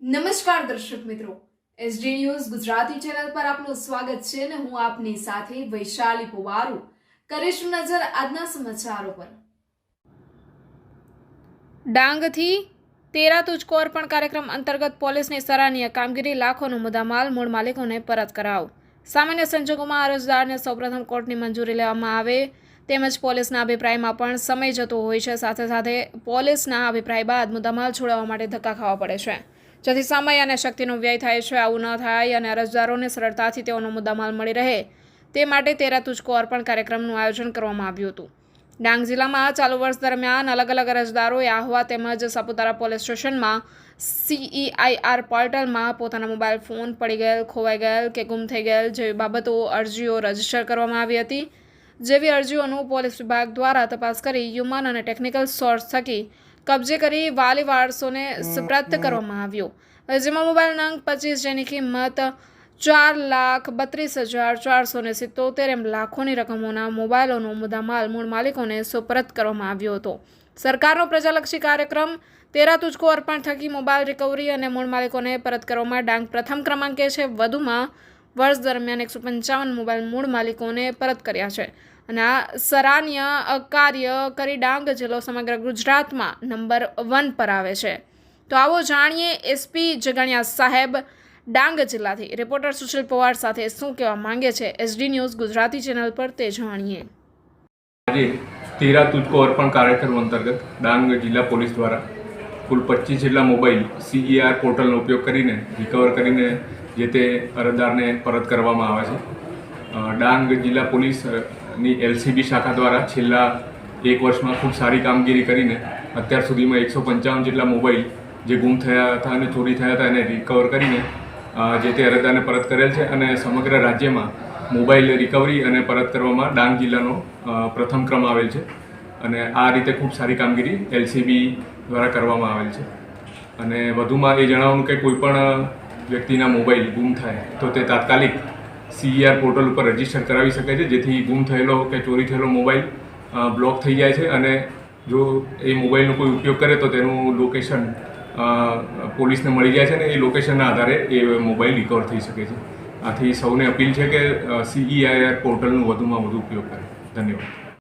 નમસ્કાર દર્શક મિત્રો, એસડી ન્યૂઝ ગુજરાતી ચેનલ પર આપનું સ્વાગત છે અને હું આપની સાથે વૈશાલી પુવારુ કરીશું નજર આજના સમાચારો પર। ડાંગથી તેરા તુજકો અર્પણ કાર્યક્રમ અંતર્ગત પોલીસની સરાહનીય કામગીરી, લાખોનો મુદ્દામાલ મૂળ માલિકોને પરત કરાવ। સામાન્ય સંજોગોમાં અરજદારને સૌપ્રથમ કોર્ટની મંજૂરી લેવામાં આવે તેમજ પોલીસના અભિપ્રાયમાં પણ સમય જતો હોય છે। સાથે સાથે પોલીસના અભિપ્રાય બાદ મુદ્દામાલ છોડાવવા માટે ધક્કા ખાવા પડે છે, જેથી સમય અને શક્તિનો વ્યય થાય છે। આવું ન થાય અને અરજદારોને સરળતાથી તેઓનો મુદ્દામાલ મળી રહે તે માટે તેરા તુજકો અર્પણ કાર્યક્રમનું આયોજન કરવામાં આવ્યું હતું। ડાંગ જિલ્લામાં ચાલુ વર્ષ દરમિયાન અલગ અલગ અરજદારોએ આહવા તેમજ સાપુતારા પોલીસ સ્ટેશનમાં CEIR પોર્ટલમાં પોતાના મોબાઈલ ફોન પડી ગયેલ, ખોવાઈ ગયેલ કે ગુમ થઈ ગયેલ જેવી બાબતો અરજીઓ રજીસ્ટર કરવામાં આવી હતી। જેવી અરજીઓનું પોલીસ વિભાગ દ્વારા તપાસ કરી હ્યુમન અને ટેકનિકલ સોર્સ થકી કબજે કરી વાલી વારસોને સુપ્રત કરવામાં આવ્યો, જેમાં મોબાઈલ નંગ 25 જેની કિંમત 4,32,477 એમ લાખોની રકમોના મોબાઈલોનો મુદ્દામાલ મૂળ માલિકોને સુપરત કરવામાં આવ્યો હતો। સરકારનો પ્રજાલક્ષી કાર્યક્રમ તેરા તુજકો અર્પણ થકી મોબાઈલ રિકવરી અને મૂળ માલિકોને પરત કરવામાં ડાંગ પ્રથમ ક્રમાંકે છે। વધુમાં વર્ષ દરમિયાન 155 મોબાઈલ મૂળ માલિકોને પરત કર્યા છે અને આ સરાહનીય કાર્ય કરી ડાંગ જિલ્લો સમગ્ર ગુજરાતમાં નંબર 1 પર આવે છે। તો આવો જાણીએ SP જગણિયા સાહેબ ડાંગ જિલ્લાથી રિપોર્ટર સુશીલ પવાર સાથે શું કહેવા માંગે છે SD ન્યૂઝ ગુજરાતી ચેનલ પર તે જાણીએ। આજે તેરા તુજકો અર્પણ કાર્યક્રમ અંતર્ગત ડાંગ જિલ્લા પોલીસ દ્વારા કુલ 25 જેટલા મોબાઈલ CEIR પોર્ટલનો ઉપયોગ કરીને રિકવર કરીને જે તે અરજદારને પરત કરવામાં આવે છે। ડાંગ જિલ્લા પોલીસની LCB શાખા દ્વારા છેલ્લા 1 વર્ષમાં ખૂબ સારી કામગીરી કરીને અત્યાર સુધીમાં 155 જેટલા મોબાઈલ જે ગુમ થયા હતા અને ચોરી થયા હતા એને રિકવર કરીને જે તે અરજદારને પરત કરેલ છે અને સમગ્ર રાજ્યમાં મોબાઈલ રિકવરી અને પરત કરવામાં ડાંગ જિલ્લાનો પ્રથમ ક્રમ આવેલ છે અને આ રીતે ખૂબ સારી કામગીરી LCB દ્વારા કરવામાં આવેલ છે। અને વધુમાં એ જણાવવાનું કે કોઈપણ વ્યક્તિના મોબાઈલ ગુમ થાય તો તે તાત્કાલિક CEIR પોર્ટલ ઉપર રજીસ્ટર કરાવી શકે છે, જેથી ગુમ થયેલો કે ચોરી થયેલો મોબાઈલ બ્લોક થઈ જાય છે અને જો એ મોબાઈલનો કોઈ ઉપયોગ કરે તો તેનું લોકેશન પોલીસને મળી જાય છે અને એ લોકેશનના આધારે એ મોબાઈલ રિકવર થઈ શકે છે। આથી સૌને અપીલ છે કે CEIR પોર્ટલનો વધુમાં વધુ ઉપયોગ કરે। ધન્યવાદ।